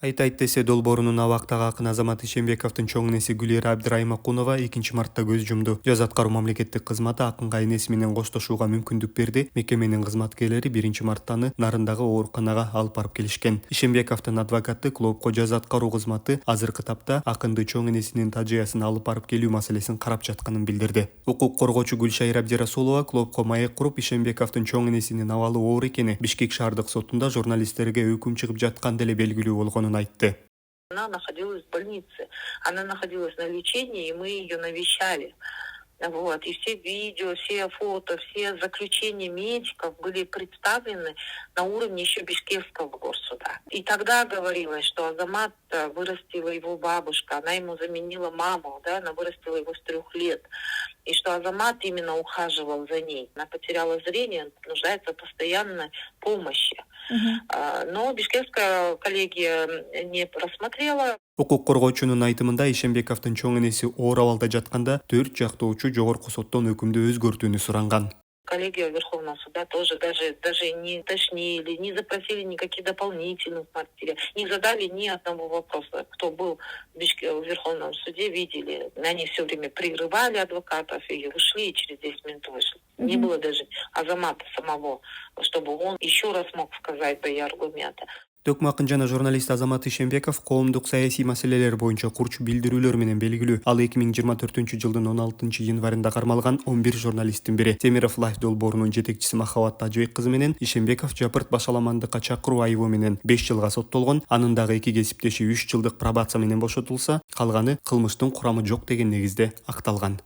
Айтайт десе долбоорунун абактагы акын Азамат Ишембековдун чоң энеси Гүлира Абдраймакунова 2 мартта көз жумду. Жаза аткаруу мамлекеттик кызматы акынга энеси менен коштошууга мүмкүндүк берди. Мекеменин кызматкерлери 1 мартта аны Нарындагы ооруканага алып барып келишкен. Ишембековдун адвокаты клубко жаза аткаруу кызматы азыркы тапта акынды чоң энесинин тажыясын алып барып келүү маселесин карап жатканын билдирди. Укук коргоочу Гүлшайыр Абдирасулова клубко маек куруп Ишембековдун чоң энесинин абалы оор экени, Бишкек шаардык сотунда журналисттерге өкүм чыгып жаткан деле белгилүү болгонун айтты. Она находилась в больнице, она находилась на лечении, и мы ее навещали. Вот. И все видео, все фото, все заключения медиков были представлены на уровне еще Бишкекского горсуда. И тогда говорилось, что Азамат вырастила его бабушка, она ему заменила маму, да, она вырастила его с 3 лет. И что Азамат именно ухаживал за ней. Она потеряла зрение, нуждается в постоянной помощи. Но Бишкекская коллегия не просмотрела. Укук коргоочунун айтымында Ишембековдун чоң энеси оор абалда жатканда 4 жактоочу жогорку соттон өкүмдү өзгөртүүнү суранган. Коллегия Верховного суда тоже даже не уточнили, не запросили никаких дополнительных материалов, не задали ни одного вопроса. Кто был в Верховном суде, видели. Они все время прерывали адвокатов и ушли, и через 10 минут вышли. Не было даже Азамата самого, чтобы он еще раз мог сказать свои аргументы. Төкмө акын жана журналист Азамат Ишембеков коомдук саясий маселелер боюнча курч билдирүүлөр менен белгилүү. Ал 2024-жылдын 16-январында кармалган 11 журналисттин бири. Темиров Лайф долбоорунун жетекчиси Махабат Тажыбек кызы менен Ишембеков жапырт башаламандыкка чакыруу айыбы менен 5 жылга соттолгон. Анын дагы 2 кесиптеши 3 жылдык пробация менен бошотулса, калганы кылмыштын курамы жок деген негизде акталган.